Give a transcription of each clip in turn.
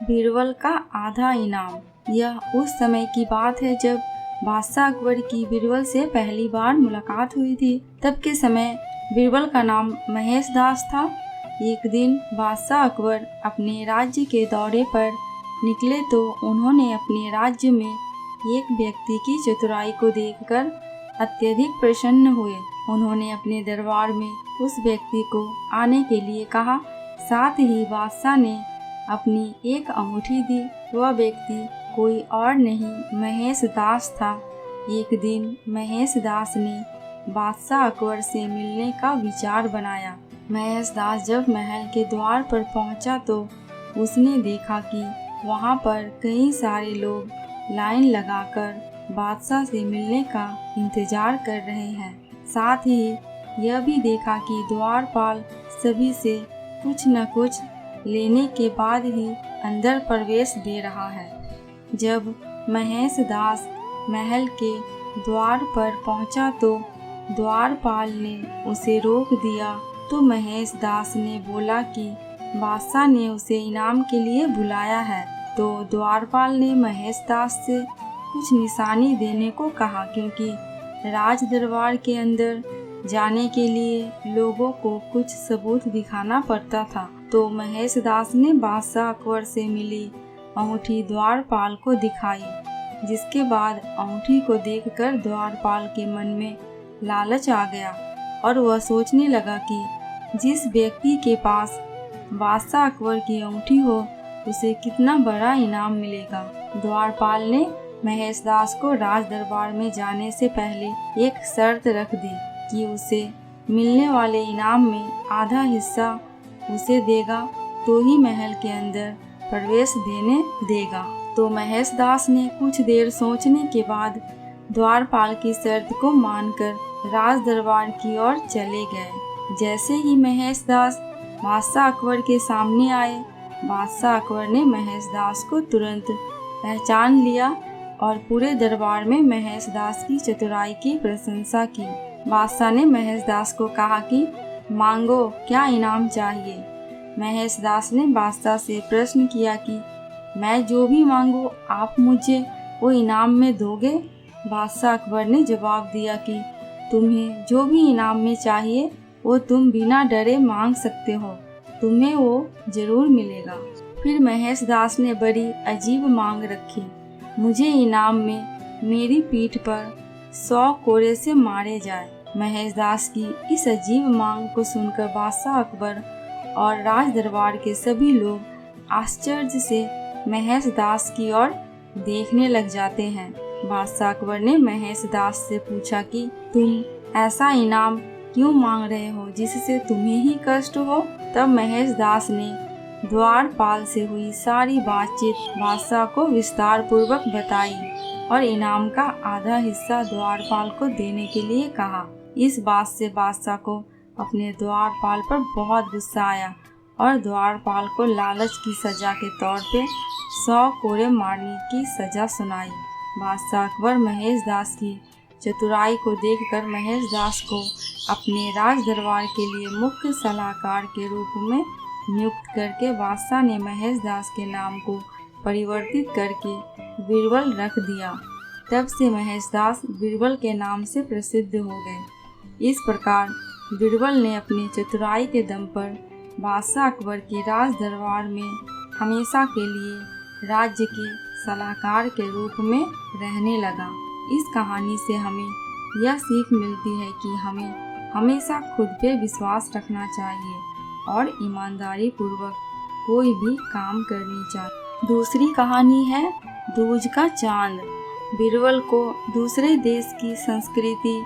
बीरबल का आधा इनाम। यह उस समय की बात है जब बादशाह अकबर की बीरबल से पहली बार मुलाकात हुई थी। तब के समय बीरबल का नाम महेश दास था। एक दिन बादशाह अकबर अपने राज्य के दौरे पर निकले तो उन्होंने अपने राज्य में एक व्यक्ति की चतुराई को देखकर अत्यधिक प्रसन्न हुए। उन्होंने अपने दरबार में उस व्यक्ति को आने के लिए कहा। साथ ही बादशाह ने अपनी एक अंगूठी दी। वह व्यक्ति कोई और नहीं महेश दास था। एक दिन महेश दास ने बादशाह अकबर से मिलने का विचार बनाया। महेश दास जब महल के द्वार पर पहुंचा तो उसने देखा कि वहां पर कई सारे लोग लाइन लगाकर बादशाह से मिलने का इंतजार कर रहे हैं। साथ ही यह भी देखा कि द्वारपाल सभी से कुछ न कुछ लेने के बाद ही अंदर प्रवेश दे रहा है। जब महेश दास महल के द्वार पर पहुंचा तो द्वारपाल ने उसे रोक दिया। तो महेश दास ने बोला कि बादशाह ने उसे इनाम के लिए बुलाया है। तो द्वारपाल ने महेश दास से कुछ निशानी देने को कहा, क्योंकि राज दरबार के अंदर जाने के लिए लोगों को कुछ सबूत दिखाना पड़ता था। तो महेश दास ने बादशाह अकबर से मिली अंगूठी द्वारपाल को दिखाई, जिसके बाद अंगूठी को देखकर द्वारपाल के मन में लालच आ गया और वह सोचने लगा कि जिस व्यक्ति के पास बादशाह अकबर की अंगूठी हो उसे कितना बड़ा इनाम मिलेगा। द्वारपाल ने महेश दास को राज दरबार में जाने से पहले एक शर्त रख दी कि उसे मिलने वाले इनाम में आधा हिस्सा उसे देगा तो ही महल के अंदर प्रवेश देने देगा। तो महेश दास ने कुछ देर सोचने के बाद द्वारपाल की शर्त को मानकर राज दरबार की ओर चले गए। जैसे ही महेश दास बादशाह अकबर के सामने आए, बादशाह अकबर ने महेश दास को तुरंत पहचान लिया और पूरे दरबार में महेश दास की चतुराई की प्रशंसा की। बादशाह ने महेश दास को कहा कि मांगो, क्या इनाम चाहिए। महेश दास ने बादशाह से प्रश्न किया कि मैं जो भी मांगू आप मुझे वो इनाम में दोगे। बादशाह अकबर ने जवाब दिया कि तुम्हें जो भी इनाम में चाहिए वो तुम बिना डरे मांग सकते हो, तुम्हें वो जरूर मिलेगा। फिर महेश दास ने बड़ी अजीब मांग रखी, मुझे इनाम में मेरी पीठ पर 100 कोड़े से मारे जाए। महेश दास की इस अजीब मांग को सुनकर बादशाह अकबर और राज दरबार के सभी लोग आश्चर्य से महेश दास की ओर देखने लग जाते हैं। बादशाह अकबर ने महेश दास से पूछा कि तुम ऐसा इनाम क्यों मांग रहे हो जिससे तुम्हें ही कष्ट हो। तब महेश दास ने द्वारपाल से हुई सारी बातचीत बादशाह को विस्तार पूर्वक बताई और इनाम का आधा हिस्सा द्वारपाल को देने के लिए कहा। इस बात से बादशाह को अपने द्वारपाल पर बहुत गुस्सा आया और द्वारपाल को लालच की सजा के तौर पे 100 कोड़े मारने की सजा सुनाई। बादशाह अकबर महेश दास की चतुराई को देखकर महेश दास को अपने राज दरबार के लिए मुख्य सलाहकार के रूप में नियुक्त करके बादशाह ने महेश दास के नाम को परिवर्तित करके बीरबल रख दिया। तब से महेश दास बीरबल के नाम से प्रसिद्ध हो गए। इस प्रकार बीरबल ने अपनी चतुराई के दम पर बादशाह अकबर के राज दरबार में हमेशा के लिए राज्य के सलाहकार के रूप में रहने लगा। इस कहानी से हमें यह सीख मिलती है कि हमें हमेशा खुद पे विश्वास रखना चाहिए और ईमानदारी पूर्वक कोई भी काम करनी चाहिए। दूसरी कहानी है दूज का चांद। बीरबल को दूसरे देश की संस्कृति,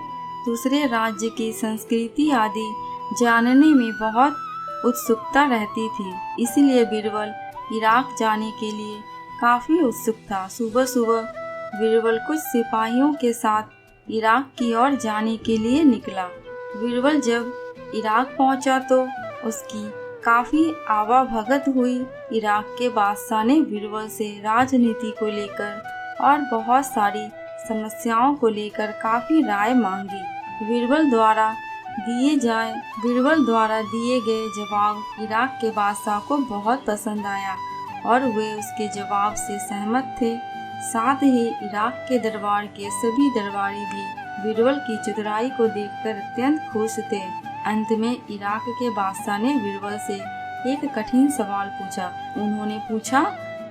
दूसरे राज्य की संस्कृति आदि जानने में बहुत उत्सुकता रहती थी। इसलिए बीरबल इराक जाने के लिए काफी उत्सुक था। सुबह सुबह बीरबल कुछ सिपाहियों के साथ इराक की ओर जाने के लिए निकला। बीरबल जब इराक पहुंचा तो उसकी काफी आवाभगत हुई। इराक के बादशाह ने बीरबल से राजनीति को लेकर और बहुत सारी समस्याओं को लेकर काफी राय मांगी। बीरबल द्वारा दिए गए जवाब इराक के बादशाह को बहुत पसंद आया और वे उसके जवाब से सहमत थे। साथ ही इराक के दरबार के सभी दरबारी भी बीरबल की चतुराई को देखकर अत्यंत खुश थे। अंत में इराक के बादशाह ने बीरबल से एक कठिन सवाल पूछा। उन्होंने पूछा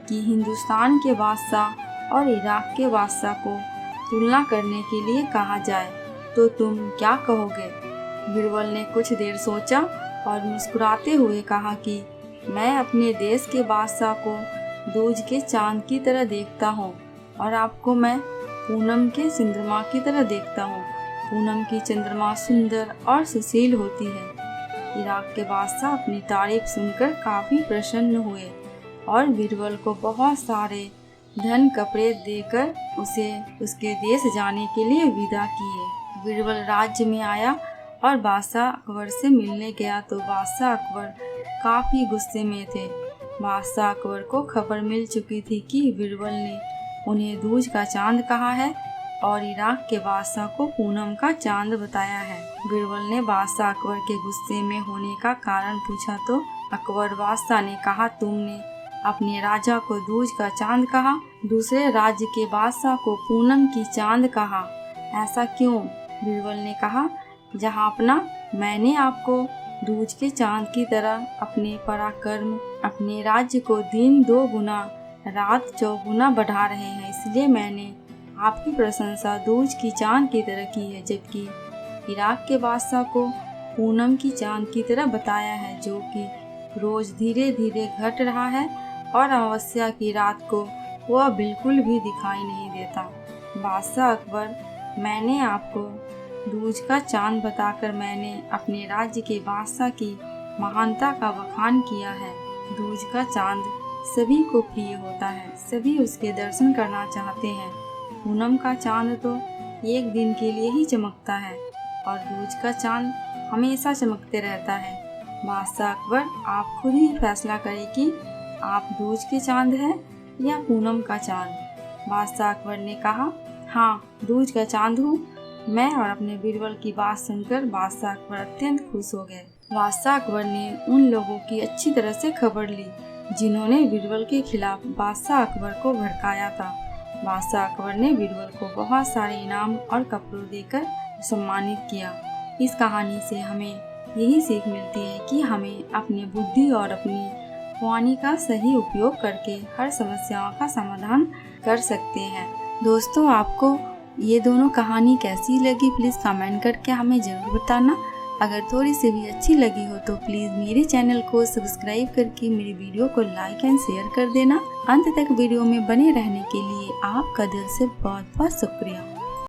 कि हिंदुस्तान के बादशाह और इराक के बादशाह को तुलना करने के लिए कहा जाए तो तुम क्या कहोगे? बीरबल ने कुछ देर सोचा और मुस्कुराते हुए कहा कि मैं अपने देश के बादशाह को दूज के चांद की तरह देखता हूँ और आपको मैं पूनम के चंद्रमा की तरह देखता हूँ। पूनम की चंद्रमा सुंदर और सुशील होती है। इराक के बादशाह अपनी तारीफ सुनकर काफी प्रसन्न हुए और बीरबल को बहुत सारे धन कपड़े देकर उसे उसके देश जाने के लिए विदा किए। बीरबल राज्य में आया और बादशाह अकबर से मिलने गया तो बादशाह अकबर काफी गुस्से में थे। बादशाह अकबर को खबर मिल चुकी थी कि बीरबल ने उन्हें दूज का चांद कहा है और इराक के बादशाह को पूनम का चांद बताया है। बीरबल ने बादशाह अकबर के गुस्से में होने का कारण पूछा तो अकबर बादशाह ने कहा, तुमने अपने राजा को दूज का चांद कहा, दूसरे राज्य के बादशाह को पूनम की चांद कहा, ऐसा क्यों? बीरबल ने कहा, जहांपना मैंने आपको दूज के चांद की तरह अपने पराक्रम, अपने राज्य को दिन 2 गुना रात 4 गुना बढ़ा रहे हैं, इसलिए मैंने आपकी प्रशंसा दूज की चांद की तरह की है, जबकि इराक के बादशाह को पूनम की चांद की तरह बताया है, जो कि रोज धीरे धीरे घट रहा है और अमावस्या की रात को वह बिल्कुल भी दिखाई नहीं देता। बादशाह अकबर, मैंने आपको दूज का चांद बताकर मैंने अपने राज्य के बादशाह की महानता का बखान किया है। दूज का चांद सभी को प्रिय होता है, सभी उसके दर्शन करना चाहते हैं। पूनम का चांद तो एक दिन के लिए ही चमकता है और दूज का चांद हमेशा चमकते रहता है। बादशाह अकबर, आप खुद ही फैसला करें कि आप दूज के चांद हैं या पूनम का चांद। बादशाह अकबर ने कहा, हाँ, दूज का चांद हूँ मैं। और अपने बीरबल की बात सुनकर बादशाह अकबर अत्यंत खुश हो गए। बादशाह अकबर ने उन लोगों की अच्छी तरह से खबर ली जिन्होंने बीरबल के खिलाफ बादशाह अकबर को भड़काया था। बादशाह अकबर ने बीरबल को बहुत सारे इनाम और कपड़े देकर सम्मानित किया। इस कहानी से हमें यही सीख मिलती है कि हमें अपनी बुद्धि और अपनी वाणी का सही उपयोग करके हर समस्याओं का समाधान कर सकते हैं। दोस्तों, आपको ये दोनों कहानी कैसी लगी प्लीज़ कमेंट करके हमें ज़रूर बताना। अगर थोड़ी सी भी अच्छी लगी हो तो प्लीज़ मेरे चैनल को सब्सक्राइब करके मेरी वीडियो को लाइक एंड शेयर कर देना। अंत तक वीडियो में बने रहने के लिए आपका दिल से बहुत बहुत शुक्रिया।